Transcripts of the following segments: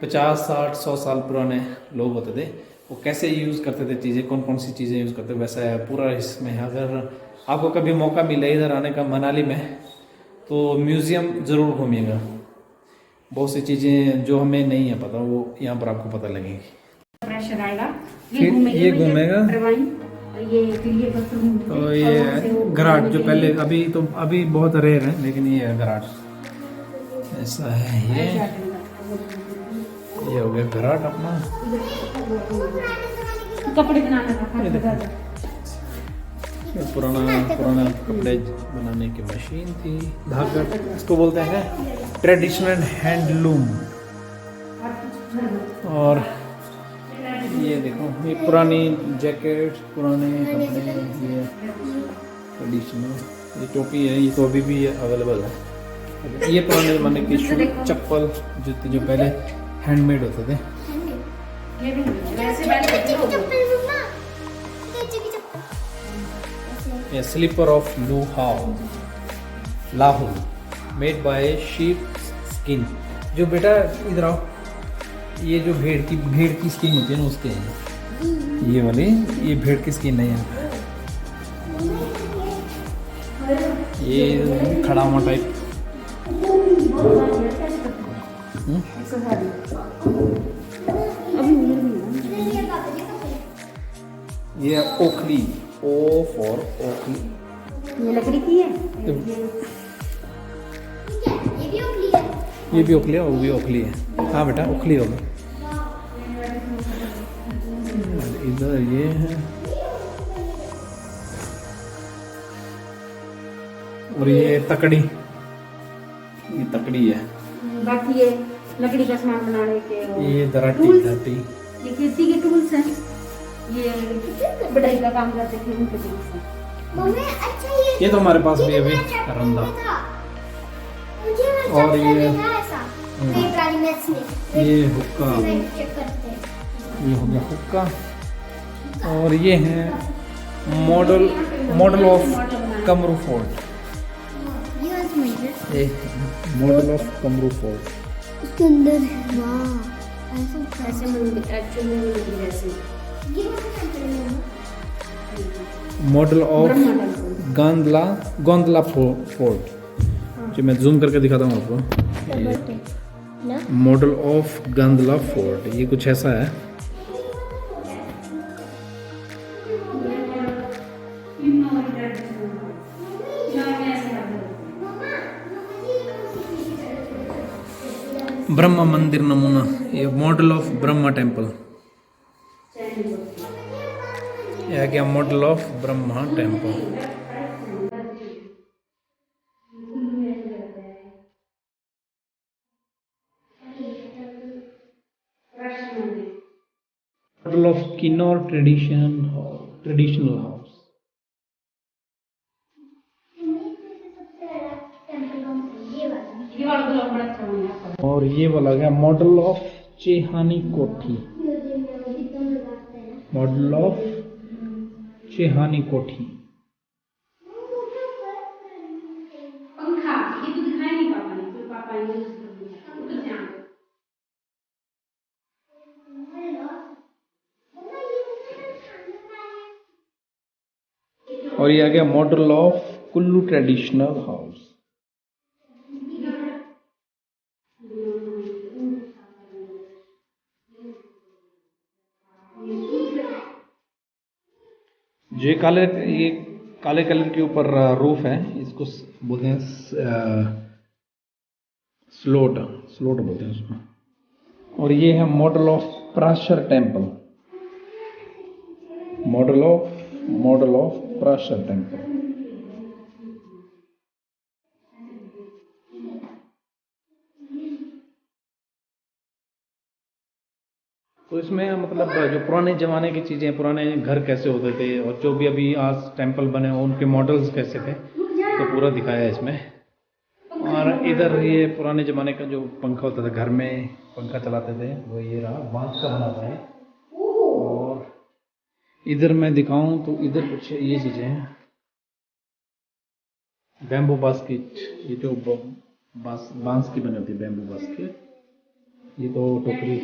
50, 60, 100 साल पुराने लोग होते थे, वो कैसे यूज़ करते थे चीज़ें, कौन कौन सी चीज़ें यूज़ करते थे, वैसा है पूरा इसमें। अगर आपको कभी मौका मिले इधर आने का मनाली में, तो म्यूज़ियम ज़रूर घूमिएगा। बहुत सी चीज़ें जो हमें नहीं है पता, वो यहाँ पर आपको पता लगेगी। प्रेशर आएगा, फिर ये घूमेगा तो ये घराट जो पहले, अभी बहुत रेयर है, लेकिन ये है घराट, ऐसा है। ये हो गया घराट अपना। कपड़े बनाने का ये पुराना कपड़े बनाने की मशीन थी, धागा, इसको बोलते हैं ट्रेडिशनल हैंडलूम। और ये देखो, ये पुरानी जैकेट, पुराने कपड़े, ये ट्रेडिशनल, ये टोपी है, ये तो अभी भी अवेलेबल है। ये पुराने ज़माने के शू, चप्पल, जूते जो पहले हैंडमेड होते थे। ये slipper of Lahaul made by sheep skin. जो बेटा इधर आओ, ये जो भेड़ की स्किन होती है ना, उसके हैं ये वाली, ये भेड़ की स्किन नहीं है। ये खड़ा हुआ टाइप, ये ओखली, ओ फॉर ओखली, ये लकड़ी की है। ये भी ओखली है, वो भी ओखली है। हाँ बेटा, ओखली होगी। इधर ये है, और ये तकड़ी, ये तकड़ी है। बाकी ये लकड़ी का सामान बनाने के, ये दराटी, ये खेती के टूल्स हैं, ये बढ़ाई का काम करते थे उनके टूल्स हैं। ये तो हमारे पास भी अभी रंदा। और ये हुक्का, ये हो गया हुक्का। और ये है मॉडल ऑफ कमरू फोर्ट, ये मॉडल ऑफ कमरू फोर्ट। उसके अंदर ऐसे एक्चुअली जैसे मॉडल ऑफ गोंदला फोर्ट, जो मैं जूम करके दिखाता हूँ आपको। मॉडल ऑफ गोंदला फोर्ट, ये कुछ ऐसा है। ब्रह्मा मंदिर नमूना, ये मॉडल ऑफ ब्रह्मा टेम्पल, यह क्या model of Brahma temple. Model of Kinnaur traditional house. और ये वाला गया मॉडल ऑफ चेहानी कोठी, मॉडल ऑफ चेहानी कोठी। पंखा ये तो दिखाई नहीं पापा ने, तो पापा ने और ये आ गया model of Kullu traditional house. ये काले कलर के ऊपर रूफ है, इसको बोलते हैं स्लोट बोलते हैं उसको। और ये है model of Prashar temple, model of Prashar temple. तो इसमें मतलब जो पुराने ज़माने की चीज़ें, पुराने घर कैसे होते थे, और जो भी अभी आज टेंपल बने हो उनके मॉडल्स कैसे थे, तो पूरा दिखाया है इसमें। और इधर ये पुराने ज़माने का जो पंखा होता था, घर में पंखा चलाते थे, वो ये रहा, बांस का बना था है। और इधर मैं दिखाऊं तो इधर कुछ ये चीज़ें हैं, बैम्बू बास्केट, ये जो बांस की बनी होती है बैम्बू बास्केट, ये तो टोकरी,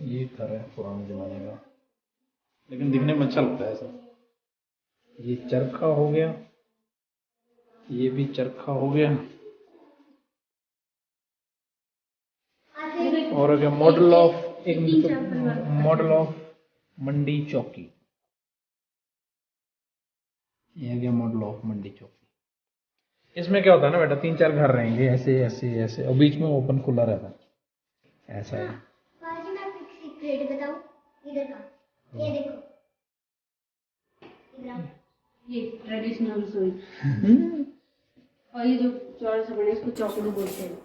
ये घर है पुराने जमाने का, लेकिन दिखने में अच्छा लगता है ऐसा। ये चरखा हो गया, ये भी चरखा हो गया, और अगर मॉडल ऑफ मंडी चौकी, ये गया मॉडल ऑफ मंडी चौकी। इसमें क्या होता है ना बेटा, 3-4 घर रहेंगे ऐसे ऐसे ऐसे, और बीच में ओपन खुला रहता है, ऐसा है। बाजी मैं एक सीक्रेट बताऊं, इधर का, ये देखो, इधर ये ट्रेडिशनल रसोई, और ये जो चौड़ा सा बना है इसको चौकड़ू बोलते हैं।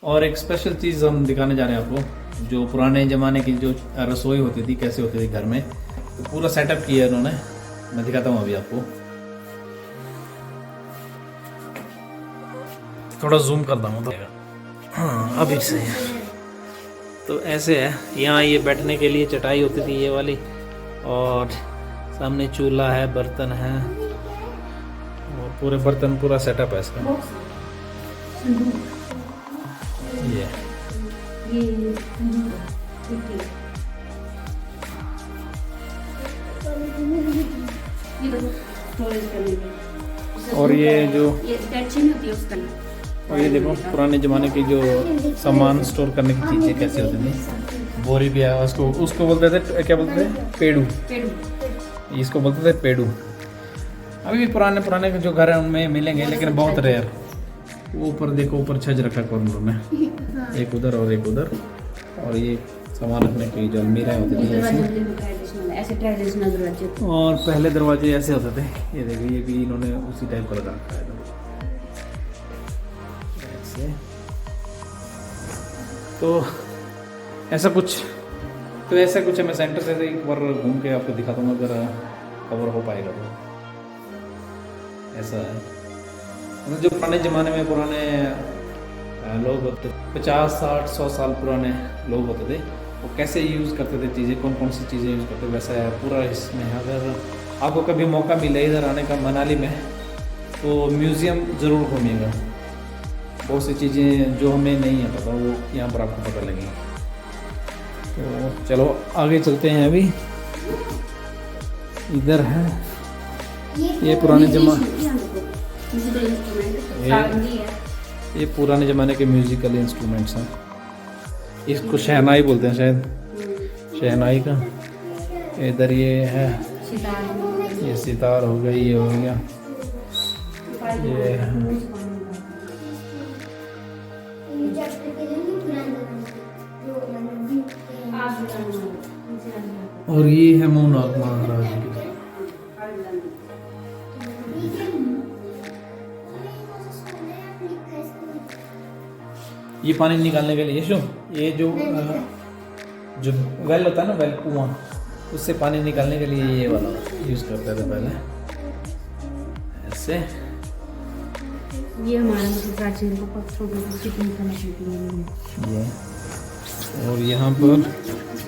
और एक स्पेशल चीज़ हम दिखाने जा रहे हैं आपको, जो पुराने ज़माने की जो रसोई होती थी, कैसे होती थी घर में, तो पूरा सेटअप किया है इन्होंने। मैं दिखाता हूँ अभी आपको, थोड़ा जूम कर दूँगा तो हाँ अभी सही है। तो ऐसे है, यहाँ ये बैठने के लिए चटाई होती थी ये वाली, और सामने चूल्हा है, बर्तन है, और पूरे बर्तन पूरा सेटअप है इसका। ये और ये जो और ये देखो पुराने ज़माने की जो सामान स्टोर करने की चीज़ें कैसे होती थी। बोरी भी है, उसको बोलते थे, क्या बोलते थे, पेड़ू, इसको बोलते थे पेड़ू। अभी भी पुराने जो घर हैं उनमें मिलेंगे, लेकिन बहुत रेयर। ऊपर देखो, ऊपर छज रखा कॉर्नर में, एक उधर और एक उधर, और ये सामान रखने की जो अलमीरा होती थी ऐसे ट्रेडिशनल दरवाजे, और पहले दरवाजे ऐसे होते थे। ये देखो, ये भी इन्होंने उसी टाइप का लगा रखा है ऐसे। तो ऐसा कुछ मैं सेंटर से एक बार घूम के आपको दिखा दूंगा, अगर कवर हो पाएगा तो। ऐसा है, जो पुराने ज़माने में पुराने लोग होते, 50, 60, 100 साल पुराने लोग होते थे, वो कैसे यूज़ करते थे चीज़ें, कौन कौन सी चीज़ें यूज़ करते, वैसा है पूरा इसमें। अगर आपको कभी मौका मिले इधर आने का मनाली में, तो म्यूज़ियम ज़रूर घूमिएगा। बहुत सी चीज़ें जो हमें नहीं है पता, वो यहाँ पर आपको पता लगेंगी। तो चलो आगे चलते हैं। अभी इधर है ये पुराने पुराने ज़माने के म्यूज़िकल इंस्ट्रूमेंट्स हैं। इसको शहनाई बोलते हैं शायद, शहनाई का। इधर ये है, ये सितार हो गई, ये हो गया, ये और ये है मोहनाग महाराज की। ये पानी निकालने के लिए ये जो वेल होता है ना, वेल कुआं, उससे पानी निकालने के लिए ये वाला यूज़ करते थे पहले ऐसे। ये हमारा मतलब प्राचीन को पत्थरों की कितनी कलाकृति है ये। और यहाँ पर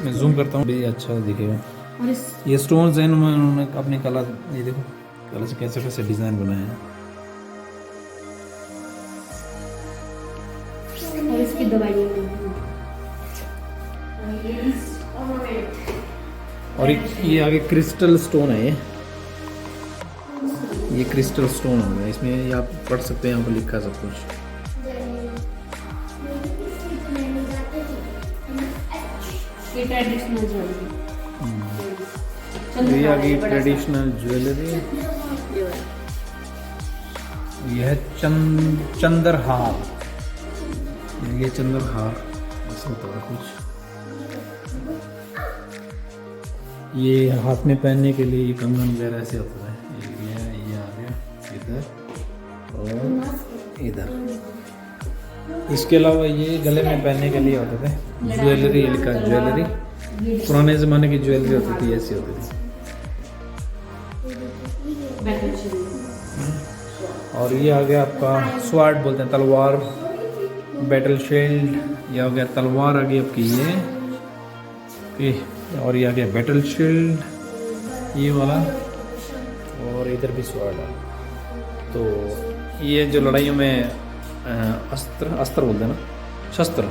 मैं जूम करता हूँ, भी अच्छा दिखेगा। और ये स्टोन्स हैं, उन्होंने अपनी कला, ये देखो कला से कैसे कैसे डिज़ाइन बनाए हैं। और इसकी दवाइयाँ और ये आगे क्रिस्टल स्टोन है, ये क्रिस्टल स्टोन हो गया। इसमें ये आप पढ़ सकते हैं, यहाँ पर लिखा सब कुछ। ये ट्रेडिशनल ज्वेलरी, ये आ गई ट्रेडिशनल ज्वेलरी। यह है चंद्रहार, ये चंद्रहार ऐसा होता है कुछ। ये हाथ में पहनने के लिए कंगन वगैरह ऐसे होता है। ये आ गया इधर और इधर। इसके अलावा ये गले में पहनने के लिए होते थे, ज्वेलरी लिखा, ज्वेलरी पुराने ज़माने की ज्वेलरी होती थी, ऐसी होती थी। और ये आ गया आपका स्वार्ड बोलते हैं, तलवार, बैटल शील्ड। ये आ गया तलवार, आ गई आपकी ये। और ये आ गया बैटल शील्ड, ये वाला। और इधर भी स्वार्ड है। तो ये जो लड़ाइयों में अस्त्र बोलते हैं ना, शस्त्र,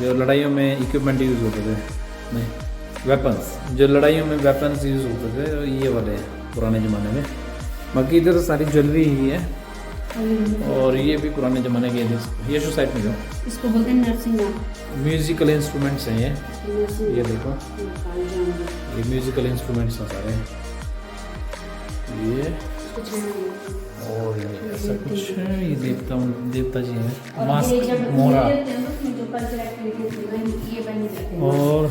जो लड़ाइयों में इक्विपमेंट यूज़ होते थे, नहीं वेपन्स, जो लड़ाइयों में वेपन्स यूज़ होते थे ये वाले हैं पुराने ज़माने में। बाकी इधर सारी ज्वेलरी ही है और ये भी पुराने ज़माने के ये जो साइड में जो इसको बोलते हैं नरसिंह। म्यूज़िकल इंस्ट्रूमेंट्स हैं ये देखो, ये म्यूज़िकल इंस्ट्रूमेंट्स हैं सारे ये, और ये ऐसा कुछ है, ये देवता जी हैं, मास्क मोरा। और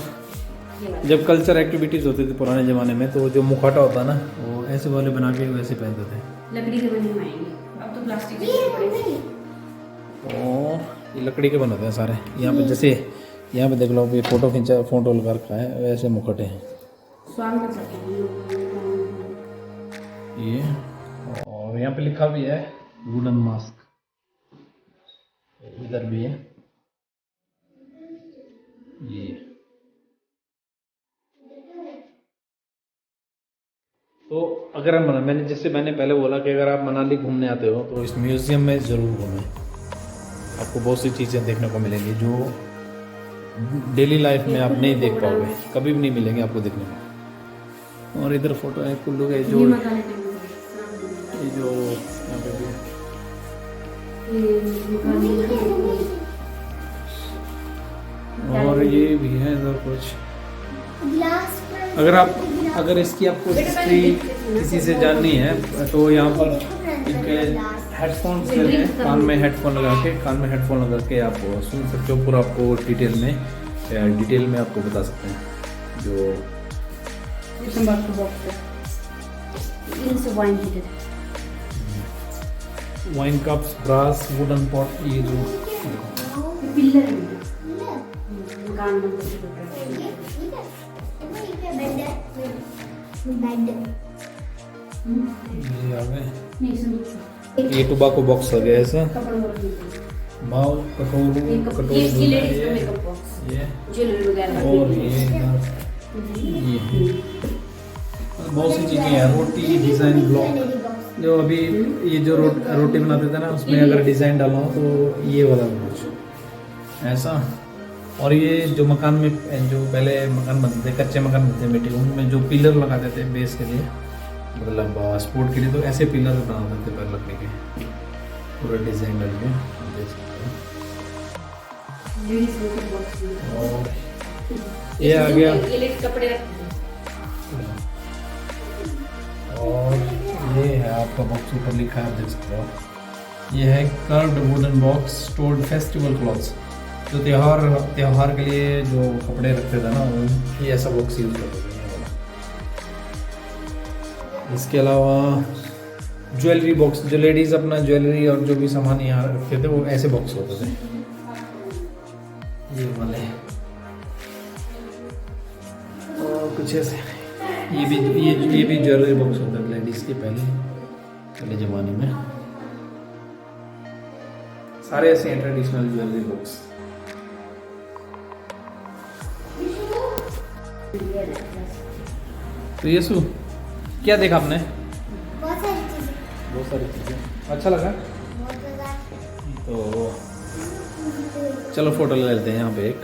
जब कल्चर एक्टिविटीज़ होती थी पुराने ज़माने में तो जो मुखौटा होता ना वो ऐसे वाले बना के वैसे पहनते थे, लकड़ी के बने बनाएंगे, अब तो प्लास्टिक के। और ये लकड़ी के बनाते हैं सारे। यहाँ पे जैसे यहाँ पे देख लो, ये फोटो लगा रखा है, वैसे मुखौटे हैं स्वागत करते हैं ये। और यहाँ पे लिखा भी है वुडन मास्क, इधर भी है ये। तो अगर हम मैंने पहले बोला कि अगर आप मनाली घूमने आते हो तो इस म्यूज़ियम में ज़रूर घूमें, आपको बहुत सी चीज़ें देखने को मिलेंगी जो डेली लाइफ में आप नहीं देख पाओगे, कभी भी नहीं मिलेंगे आपको देखने को। और इधर फोटो है कुल्लू के जो यहाँ पे भी और ये भी है इधर कुछ। अगर इसकी आपको हिस्ट्री किसी से जाननी है तो यहाँ पर इनके हेडफोन्स हैं, कान में हेडफोन लगा के आप सुन सकते हो, पूरा आपको डिटेल में आपको बता सकते हैं। जो wine cups, brass, wooden pot, ये जो पिलर ये आ गए। ये टोबैको बॉक्स आ गया ऐसा, माव कटोरू ये और ये बहुत सी चीज़ें हैं। रोटी डिज़ाइन ब्लॉक, जो अभी ये जो रोटी बनाते थे ना उसमें अगर डिज़ाइन डालो तो ये वाला कुछ ऐसा। और ये जो मकान में जो पहले मकान बनते थे, कच्चे मकान बनते थे मिट्टी, उनमें जो पिलर लगाते थे बेस के लिए, मतलब सपोर्ट के लिए, तो ऐसे पिलर बनाते थे पहले लकड़ी के, पूरा डिज़ाइन डाल के देख सकते हैं। और ये आ गया, और ये है आपका बॉक्स, ऊपर लिखा है आप देख सकते हो। ये है curved wooden box stored festival clothes, जो त्योहार के लिए जो कपड़े रखते थे ना, ये ऐसा बॉक्स यूज़ करते थे। इसके अलावा ज्वेलरी बॉक्स, जो लेडीज़ अपना ज्वेलरी और जो भी सामान यहाँ रखते थे वो ऐसे बॉक्स होते थे, ये वाले। और कुछ ऐसे ये भी ज्वेलरी बॉक्स होता है लेडीज़ के पहले ज़माने में, सारे ऐसे हैं ट्रेडिशनल ज्वेलरी बॉक्स। तो ये क्या देखा आपने? बहुत सारी चीज़ें। अच्छा लगा? तो चलो फोटो ले लेते हैं यहाँ पे एक।